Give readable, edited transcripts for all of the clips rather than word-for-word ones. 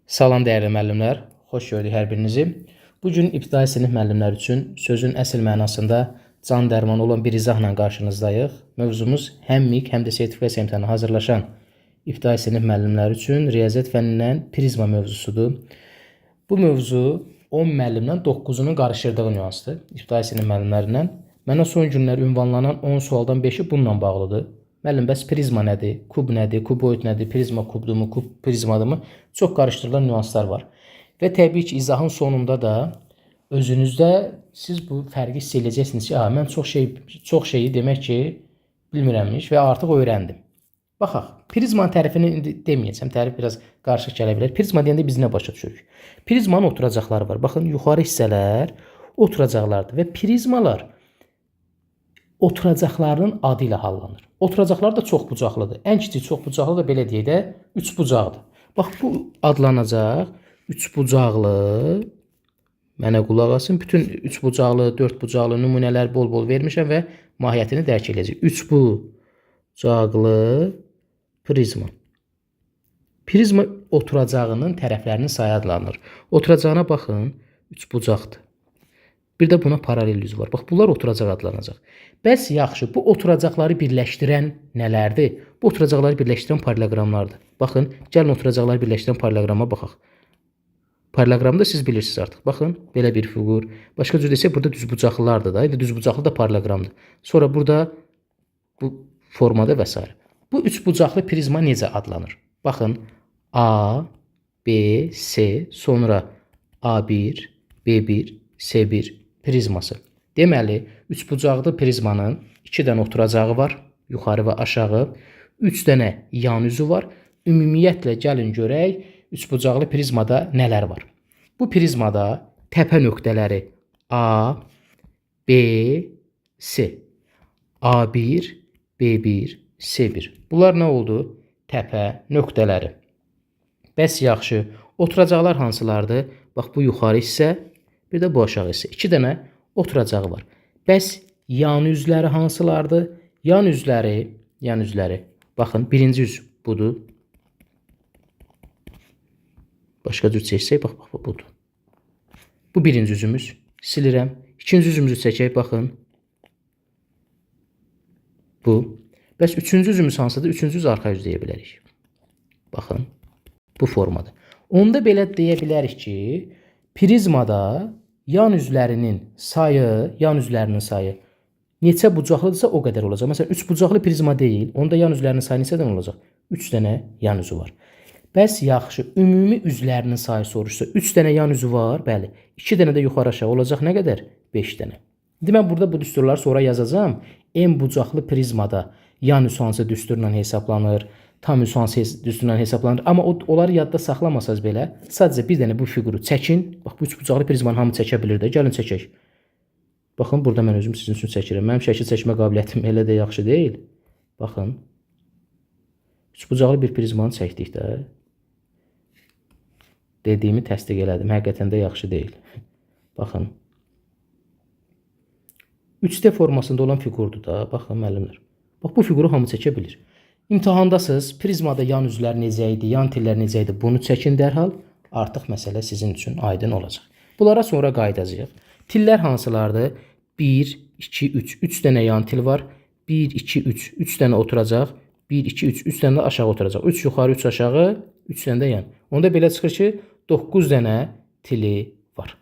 Salam dəyərli müəllimlər, xoş gördük hər birinizi. Bugün ibtidai sinif müəllimlər üçün sözün əsl mənasında can dərmanı olan bir izahla qarşınızdayıq. Mövzumuz həm MİQ, həm də sertifikasiya imtahanına hazırlaşan ibtidai sinif müəllimlər üçün riyaziyyat fənnindən prizma mövzusudur. Bu mövzu 10 müəllimdən 9-unun qarışdırdığı nüansdır ibtidai sinif müəllimlərindən. Mənə son günlər ünvanlanan 10 sualdan 5-i bununla bağlıdır. Müəllim, bəs prizma nədir? Kub nədir? Kuboid nədir? Prizma kubdurmu? Kub prizmadırmı? Çox qarışdırılan nüanslar var. Və təbii ki, izahın sonunda da özünüzdə siz bu fərqi hiss edəcəksiniz ki, mən çox şeyi demək ki, bilmirəmmiş və artıq öyrəndim. Baxaq, prizmanın tərifini indi deməyəcəm. Tərif biraz qarışıq gələ bilər. Prizma deyəndə biz nə başa düşürük? Prizmanın oturacaqları var. Baxın, yuxarı hissələr oturacaqlardır və prizmalar oturacaqlarının adı ilə hallanır. Oturacaqlar da çox bucaqlıdır. Ən kiçik çox bucaqlı da belə deyək də 3 bucaqdır. Bax, bu adlanacaq 3 bucaqlı. Mənə qulaq asın. Bütün 3 bucaqlı, 4 bucaqlı nümunələr bol-bol vermişəm və mahiyyətini dərk edəcək. 3 bucaqlı prizma. Prizma oturacağının tərəflərinin sayı adlanır. Oturacağına baxın, 3 bucaqdır. Bir də buna paralel yüz var. Bax, bunlar oturacaq adlanacaq. Bəs yaxşı, bu oturacaqları birləşdirən nələrdir? Bu oturacaqları birləşdirən paralelogramlardır. Baxın, gəlin oturacaqları birləşdirən paralelograma baxaq. Paralelogramı da siz bilirsiniz artıq. Baxın, belə bir fiqur. Başqa cür desək, burada düzbucaqlılardır da. İndi düzbucaqlı da paralelogramdır. Sonra burada bu formada və s. Bu üçbucaqlı prizma necə adlanır? Baxın, A, B, C, sonra A1, B1, C1 prizması. Deməli, üçbucaqlı prizmanın 2 dənə oturacağı var, yuxarı və aşağı. 3 dənə yan üzü var. Ümumiyyətlə, gəlin görək, üçbucaqlı prizmada nələr var? Bu prizmada təpə nöqtələri A, B, C. A1, B1, C1. Bunlar nə oldu? Təpə nöqtələri. Bəs yaxşı, oturacaqlar hansılardır? Bax, bu yuxarı hissə, bir də bu aşağı hissə. 2 dənə oturacağı var. Bəs yan üzləri hansılardır? Yan üzləri. Baxın, birinci üz budur. Başqa cür çəksək, bax, budur. Bu birinci üzümüz. Silirəm. İkinci üzümüzü çəkək, baxın. Bu. Bəs üçüncü üzümüz hansıdır? Üçüncü üz arxa yüz deyə bilərik. Baxın, bu formada. Onda belə deyə bilərik ki, prizmada yan üzlərinin sayı neçə bucaqlıdırsa o qədər olacaq. Məsələn, 3 bucaqlı prizma deyil, onda yan üzlərinin sayı neçədən olacaq? 3 dənə yan üzü var. Bəs yaxşı, ümumi üzlərinin sayı soruşsa, 3 dənə yan üzü var, bəli. 2 dənə də yuxarı aşağı olacaq nə qədər? 5 dənə. İndi mən burada bu düsturları sonra yazacağım. En bucaqlı prizmada yan üs hansı düsturla hesablanır, tam üs hansı düsturla hesablanır. Amma onları yadda saxlamasaz belə, sadəcə bir dənə bu fiquru çəkin. Bax, bu üçbucaqlı prizmanı hamı çəkə bilir də. Gəlin çəkək. Baxın, burada mən özüm sizin üçün çəkirəm. Mənim şəkil çəkmə qabiliyyətim elə də yaxşı deyil. Baxın. Üçbucaqlı bir prizmanı çəkdik də. Dediyimi təsdiq elədim. Həqiqətən də yaxşı deyil. Baxın. 3D formasında olan fiqurdur da. Baxın, müəllimlər. Bax, bu fiquru hamı çəkə bilir. İmtahandasınız, prizmada yan üzlər necə idi, yan tillər necə idi, bunu çəkin dərhal. Artıq məsələ sizin üçün aydın olacaq. Bunlara sonra qayıdacağıq. Tillər hansılardır? 1, 2, 3. 3 dənə yan til var. 1, 2, 3. 3 dənə oturacaq. 1, 2, 3. 3 dənə də aşağı oturacaq. 3 yuxarı, 3 aşağı, 3 dənə də yan. Onda belə çıxır ki, 9 dənə tili var.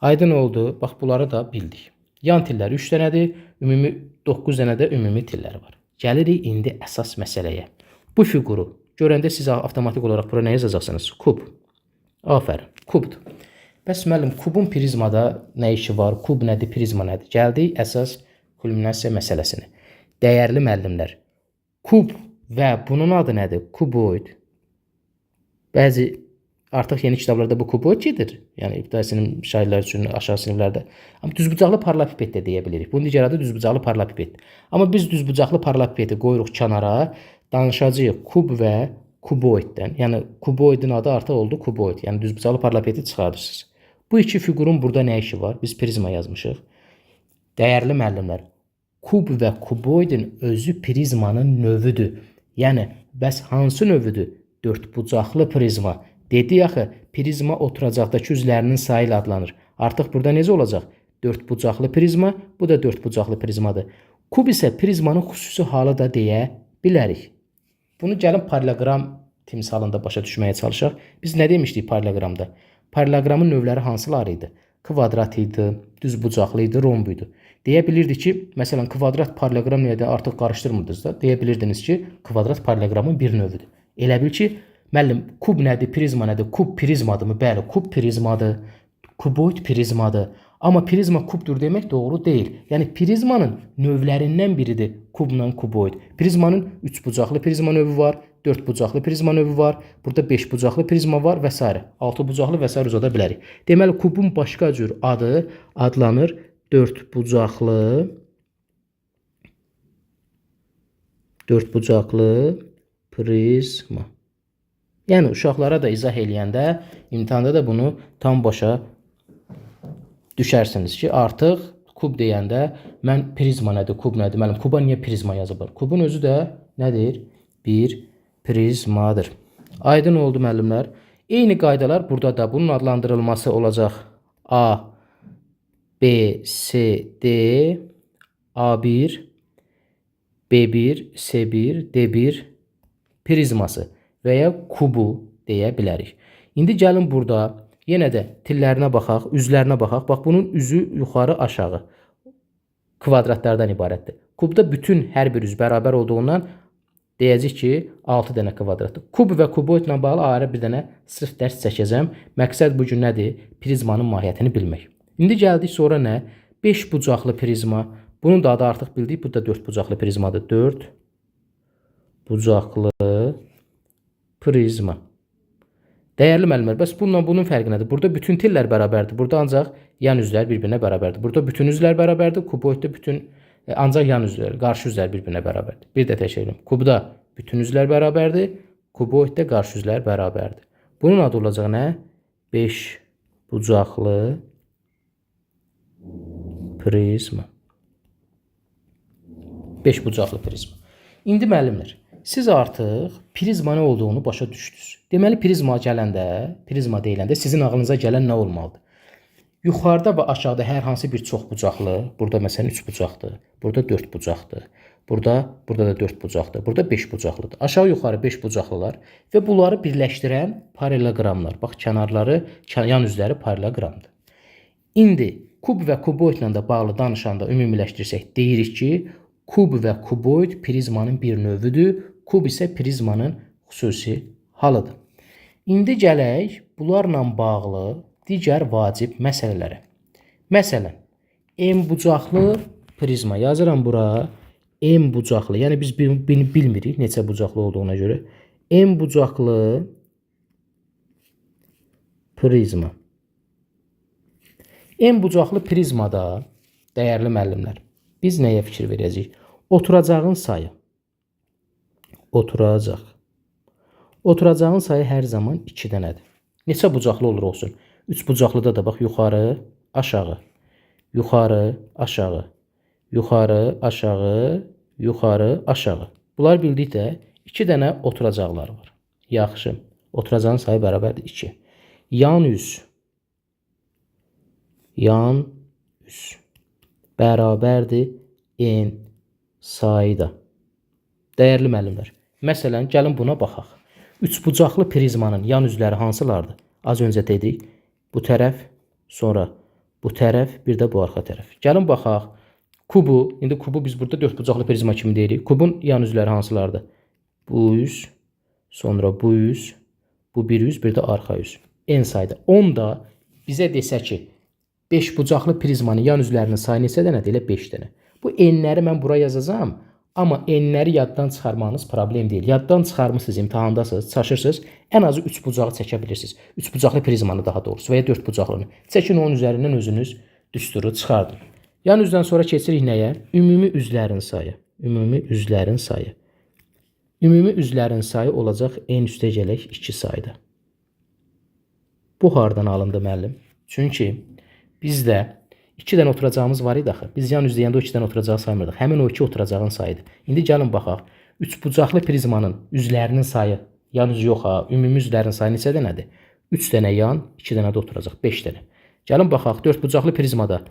Aydın oldu. Bax, bunları da bildik. Yan tillər 3 dənədir. Ümumi 9 dənə də ümumi tillər var. Gəlirik indi əsas məsələyə. Bu fiquru görəndə siz avtomatik olaraq bura nə yazacaqsınız? Kub. Afərin, kubdur. Bəs müəllim, kubun prizmada nə işi var? Kub nədir, prizma nədir? Gəldik əsas kulminasiya məsələsinə. Dəyərli müəllimlər, kub və bunun adı nədir? Kuboid. Bəzi artıq yeni kitablarda bu kuboid gedir. Yəni, ibtidai sinif şairlər üçün aşağı siniflərdə. Amma düzbucaqlı paralelipiped də deyə bilirik. Bunun digər adı düzbucaqlı paralelipiped. Amma biz düzbucaqlı paralelipipedi qoyuruq kənara, danışacağıq kub və kuboiddən. Yəni, kuboidin adı artıq oldu kuboid. Yəni, düzbucaqlı paralelipipedi çıxardırsınız. Bu iki fiqurun burada nə işi var? Biz prizma yazmışıq. Dəyərli müəllimlər, kub və kuboidin özü prizmanın növüdür. Yəni, bəs hansı növüdür? Dördbucaqlı prizma. Dedi axı, prizma oturacaqdakı üzlərinin sayı ilə adlanır. Artıq burada necə olacaq? 4 bucaqlı prizma, bu da 4 bucaqlı prizmadır. Kub isə prizmanın xüsusi halı da deyə bilərik. Bunu gəlin parallelogram timsalında başa düşməyə çalışaq. Biz nə demişdik paralleloqramda? Paralleloqramın növləri hansıları idi? Kvadrat idi, düz bucaqlı idi, romb idi. Deyə bilirdik ki, məsələn, kvadrat paralleloqram nədir? Artıq qarışdırmırdınız da. Deyə bilirdiniz ki, kvadrat paralleloqramın bir növüdür. Elə bil ki, müəllim, kub nədir, prizma nədir? Kub prizmadır mı? Bəli, kub prizmadır. Kuboid prizmadır. Amma prizma kubdur demək doğru deyil. Yəni prizmanın növlərindən biridir kubla kuboid. Prizmanın 3 bucaqlı prizma növü var, 4 bucaqlı prizma növü var, burada 5 bucaqlı prizma var və s. 6 bucaqlı və s. uzada bilərik. Deməli kubun başqa cür adı adlanır 4 bucaqlı prizma. Yəni uşaqlara da izah eləyəndə imtahanda da bunu tam başa düşərsiniz ki, artıq kub deyəndə mən prizma nədir, kub nədir? Mənim kuba niyə prizma yazıblar? Kubun özü də nədir? Bir prizmadır. Aydın oldu müəllimlər. Eyni qaydalar burada da bunun adlandırılması olacaq. A, B, C, D, A1, B1, C1, D1 prizması və ya kubu deyə bilərik. İndi gəlin burada yenə də tillərinə baxaq, üzlərinə baxaq. Bax, bunun üzü yuxarı aşağı kvadratlardan ibarətdir. Kubda bütün hər bir üz bərabər olduğundan deyəcək ki, 6 dənə kvadratdır. Kub və kuboidlə bağlı ayrı bir dənə sırf dərs çəkəcəm. Məqsəd bu gün nədir? Prizmanın mahiyyətini bilmək. İndi gəldik sonra nə? 5 bucaqlı prizma. Bunun da adı artıq bildik. Bu da 4 bucaqlı prizmadır. 4 bucaqlı prizma. Dəyərli müəllimlər, bəs bununla bunun fərqi nədir? Burada bütün tillər bərabərdir. Burada ancaq yan üzlər bir-birinə bərabərdir. Burada bütün üzlər bərabərdir. Kuboiddə bütün ancaq yan üzlər, qarşı üzlər bir-birinə bərabərdir. Bir də təkrar edirəm. Kubda bütün üzlər bərabərdir. Kuboiddə qarşı üzlər bərabərdir. Bunun adı olacaq nə? 5 bucaqlı prizma. 5 bucaqlı prizma. İndi müəllimlər, siz artıq prizma nə olduğunu başa düşdünüz. Deməli prizma deyiləndə sizin ağlınıza gələn nə olmalıdır? Yuxarıda və aşağıda hər hansı bir çox bucaqlı, burada məsələn 3 bucaqdır, burada 4 bucaqdır, burada da 4 bucaqdır, burada 5 bucaqlıdır. Aşağı yuxarı 5 bucaqlılar və bunları birləşdirən paralleloqramlar. Bax, kənarları, yan üzləri paralleloqramdır. İndi kub və kuboidlə də bağlı danışanda ümumiləşdirsək, deyirik ki, kub və kuboid prizmanın bir növüdür, kub isə prizmanın xüsusi halıdır. İndi gələk bunlarla bağlı digər vacib məsələlərə. Məsələn, M bucaqlı prizma yazıram bura. M bucaqlı, yəni biz bilmirik neçə bucaqlı olduğuna görə. M bucaqlı prizma. M bucaqlı prizmada, dəyərli müəllimlər, biz nəyə fikir verəcəyik? Oturacağın sayı. Oturacağın sayı hər zaman 2 dənədir. Neçə bucaqlı olur olsun? 3 bucaqlıda da bax, yuxarı, aşağı, yuxarı, aşağı, yuxarı, aşağı, yuxarı, aşağı. Bunlar bildikdə 2 dənə oturacaqlar var. Yaxşı. Oturacağın sayı bərabərdir 2. Yan üz bərabərdir n sayıda. Dəyərli müəllimlər, məsələn, gəlin buna baxaq. 3 bucaqlı prizmanın yan üzləri hansılardır? Az öncə dedik. Bu tərəf, sonra bu tərəf, bir də bu arxa tərəf. Gəlin baxaq. Kubu, indi kubu biz burada 4 bucaqlı prizma kimi deyirik. Kubun yan üzləri hansılardır? Bu üz, sonra bu üz, bu bir üz, bir də arxa üz. N sayıda. 10 da bizə desə ki, 5 bucaqlı prizmanın yan üzlərinin sayı neçə dənədir? Elə 5 dənə. Bu n-ləri mən bura yazacağam. Amma n-ləri yaddan çıxarmanız problem deyil. Yaddan çıxarmısınız, imtahandasınız, çaşırsınız. Ən azı 3 bucağı çəkə bilirsiniz. 3 bucaqlı prizmanı daha doğrusu və ya 4 bucaqlını. Çəkin onun üzərindən özünüz düsturu çıxardın. Yan üzdən sonra keçirik nəyə? Ümumi üzlərin sayı. Ümumi üzlərin sayı. Ümumi üzlərin sayı olacaq n üstə gələk 2 sayda. Bu hardan alındı müəllim? Çünki bizdə 2 dənə oturacağımız var idi axı. Biz yan üz deyəndə o 2 dənə oturacağı saymırdıq. Həmin o 2 oturacağın sayıdır. İndi gəlin baxaq. 3 bucaqlı prizmanın üzlərinin sayı Yan üz yox ha. Ümumi üzlərin sayı neçə dənədir? 3 dənə yan, 2 dənə də oturacaq, 5 dənə. Gəlin baxaq, 4 bucaqlı prizmada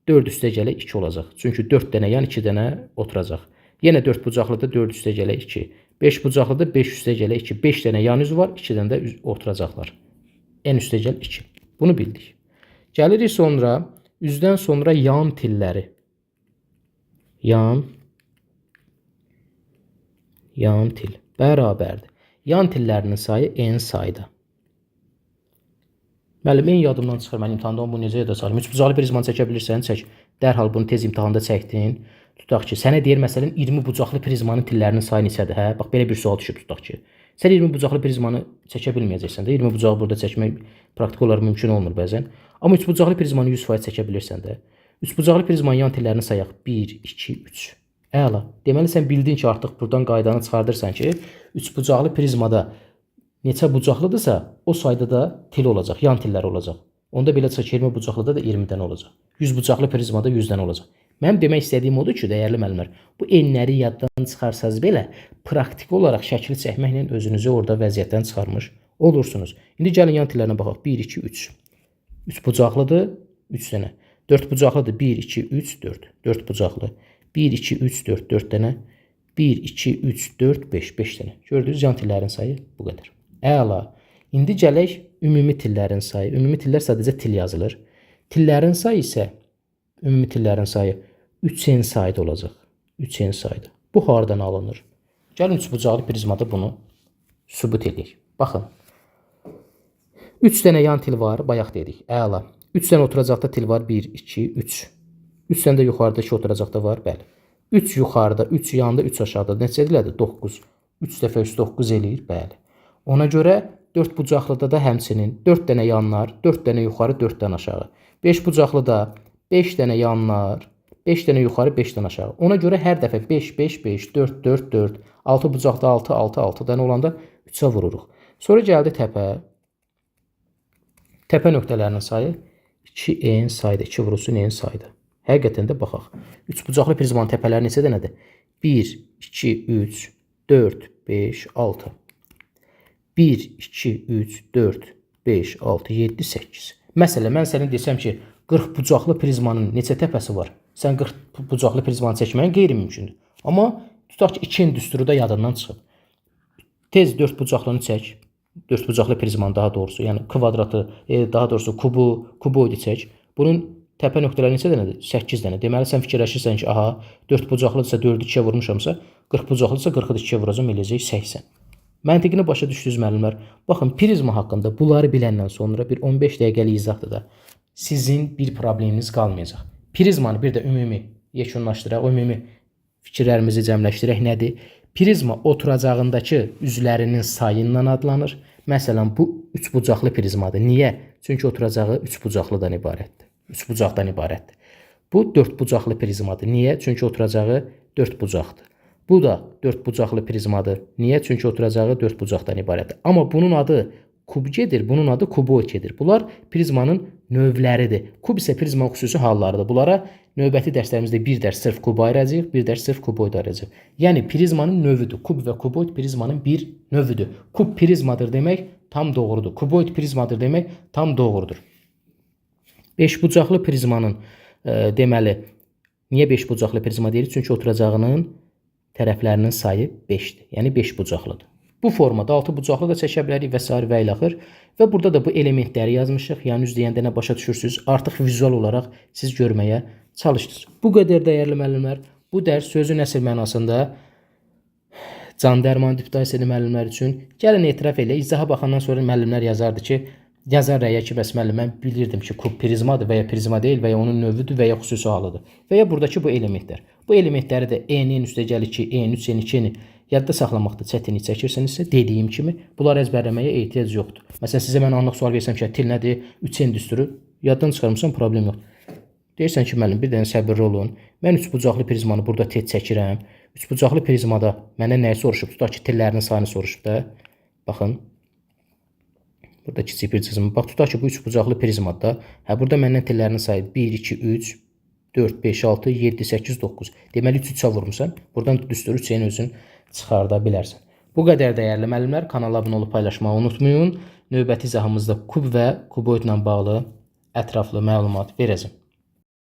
4 üstə gələ 2 olacaq. Çünki 4 dənə yan, 2 dənə oturacaq. Yenə 4 bucaqlıda 4 üstə gələ 2. 5 bucaqlıda 5 üstə gələ 2. 5 dənə yan üzü var, 2 dənə də oturacaqlar. N üstə gəl 2. Bunu bildik. Gəlirik sonra üzdən sonra yan tilləri. Yan til bərabərdir. Yan tillərinin sayı n sayda. Müəllim, en yadımdan çıxır. Mən imtahanda bunu necə yazacağam? Üçbucaqlı prizmanı çəkə bilirsən, çək. Dərhal bunu tez imtahanda çəkdin. Tutaq ki, sənə deyir məsələn 20 bucaqlı prizmanın tillərinin sayı neçədir? Hə? Bax belə bir sual düşüb tutaq ki. Sən 20 bucaqlı prizmanı çəkə bilməyəcəksən də. 20 bucağı burada çəkmək praktik olaraq mümkün olmur bəzən. Amma üç bucaqlı prizmanı 100% çəkə bilirsən də. Üç bucaqlı prizmanın yan tillərini sayaq. 1, 2, 3. Əla. Deməli sən bildin ki, artıq buradan qaydanı çıxardırsan ki, üç bucaqlı prizmada neçə bucaqlıdırsa, o sayda da til olacaq, yan tillər olacaq. Onda belə çıxır 20 bucaqlıda da 20 dənə olacaq. 100 bucaqlı prizmada 100 dənə olacaq. Mənim demək istədiyim odur ki, dəyərli müəllimlər, bu enləri yaddan çıxarsanız belə, praktik olaraq şəkil çəkməklə özünüzü orada vəziyyətdən çıxarmış olursunuz. İndi gəlin yan tillərinə baxaq. 1, 2, 3. 3 bucaqlıdır, 3 dənə. 4 bucaqlıdır, 1, 2, 3, 4. 4 bucaqlı. 1, 2, 3, 4, 4 dənə. 1, 2, 3, 4, 5, 5 dənə. Gördünüz, yan tillərin sayı bu qədər. Əla. İndi gələk ümumi tillərin sayı. Ümumi tillər sadəcə til yazılır. Tillərin sayı isə, ümumi tillərin sayı 3n sayda olacaq. 3n sayda. Bu hardan alınır? Gəlin üçbucaqlı prizmada bunu sübut edək. Baxın. 3 dənə yan til var, bayaq dedik. Əla. 3 dənə oturacaqda til var. 1, 2, 3. 3 dənə də yuxarıdakı oturacaqda var. Bəli. 3 yuxarıda, 3 yanında, 3 aşağıda. Neçə edilədir? 9. 3 dəfə 3 9 eləyir. Bəli. Ona görə 4 bucaqlıda da həmçinin 4 dənə yanlar, 4 dənə yuxarı, 4 dənə aşağı. 5 bucaqlıda 5 dənə yanlar, 5 dənə yuxarı, 5 dənə aşağı. Ona görə hər dəfə 5, 5, 5, 4, 4, 4, 6 bucaqda 6, 6, 6 dənə olanda 3-ə vururuq. Sonra gəldi təpə. Təpə nöqtələrinin sayı 2n sayda, 2 vurulsun n sayda. Həqiqətən də baxaq. 3 bucaqlı prizmanın təpələri neçə dənədir? 1, 2, 3, 4, 5, 6. 1, 2, 3, 4, 5, 6, 7, 8. Məsələn, mən sənə desəm ki, 40 bucaqlı prizmanın neçə təpəsi var? Sən 40 bucaqlı prizmanı çəkməyin qeyri-mümkündür. Amma tutaq ki, 2-nin düsturu da yadından çıxıb. Tez 4 bucaqlını çək. 4 bucaqlı prizmanı daha doğrusu, yəni kvadratı, daha doğrusu kuboidu çək. Bunun təpə nöqtələri neçə dənədir? 8 dənə. Deməli, sən fikirləşirsən ki, aha, 4 bucaqlıdırsa 4-ü 2-yə vurmuşamsa, 40 bucaqlıdırsa 40-ı 2-yə vuracam, eləyəcək 80. Məntiqini başa düşdünüz müəllimlər. Baxın, prizma haqqında bunları biləndən sonra bir 15 dəqiqəlik izahda da sizin bir probleminiz qalmayacaq. Prizmanı bir də ümumi yekunlaşdıraq, ümumi fikirlərimizi cəmləşdirək. Nədir? Prizma oturacağındakı üzlərinin sayından adlanır. Məsələn, bu 3 bucaqlı prizmadır. Niyə? Çünki oturacağı 3 bucaqlıdan ibarətdir. 3 bucaqdan ibarətdir. Bu 4 bucaqlı prizmadır. Niyə? Çünki oturacağı 4 bucaqdır. Bu da 4 bucaqlı prizmadır. Niyə? Çünki oturacağı 4 bucaqdan ibarətdir. Amma bunun adı kub gedir, bunun adı kuboid gedir. Bunlar prizmanın növləridir. Kub isə prizmanın xüsusi hallarıdır. Bunlara növbəti dərslərimizdə bir dərs sırf kubu ayıracağıq, bir dərs sırf kuboid ayıracağıq. Yəni prizmanın növüdür. Kub və kuboid prizmanın bir növüdür. Kub prizmadır demək tam doğrudur. Kuboid prizmadır demək tam doğrudur. 5 bucaqlı prizmanın deməli, niyə 5 bucaqlı prizma deyirik? Çünki oturacağının tərəflərinin sayı 5-dir. Yəni 5 bucaqlıdır. Bu formada 6 bucaqlı da çəkə bilərik və s. və ilaxır. Və burada da bu elementləri yazmışıq. Yəni üz deyəndə nə başa düşürsünüz? Artıq vizual olaraq siz görməyə çalışdınız. Bu qədər dəyərli müəllimlər. Bu dərs sözün əsl mənasında can dərman diptasiyalı müəllimlər üçün. Gəlin etiraf elə. İzaha baxandan sonra müəllimlər yazardı ki, yazar rəyə ki, bəs müəllim, mən bilirdim ki, kub prizmadır və ya prizma deyil və ya onun növüdür və ya xüsusi halıdır. Və ya buradakı bu elementlər. Bu elementləri də n-in üstə gəlir ki, n3, n2-ni yadda saxlamaqda çətinlik çəkirsinizsə, dediyim kimi, bunları əzbərləməyə ehtiyac yoxdur. Məsələn, sizə mən anlıq sual versəm ki, til nədir? 3n düsturu. Yaddan çıxarmısan, problem yoxdur. Deyirsən ki, müəllim, bir dənə səbirli olun. Mən 3 bucaqlı prizmanı burada tez çəkirəm. 3 bucaqlı prizmada məndən nəyi soruşub? Tutaq ki, tillərinin sayını soruşub da. Baxın. Burada kiçik bir cızım. Bax, tutaq ki, bu 3 bucaqlı prizmada. Burada məndən tillərinin sayı 1, 2, 3, 4, 5, 6, 7, 8, 9. Deməli, 3-3-ə vurmuşsan. Buradan düsturu 3-nin özün çıxarda bilərsən. Bu qədər dəyərli müəllimlər, kanala abunə olub paylaşmağı unutmayın. Növbəti izahımızda kub və kuboidlə bağlı ətraflı məlumat verəcəm.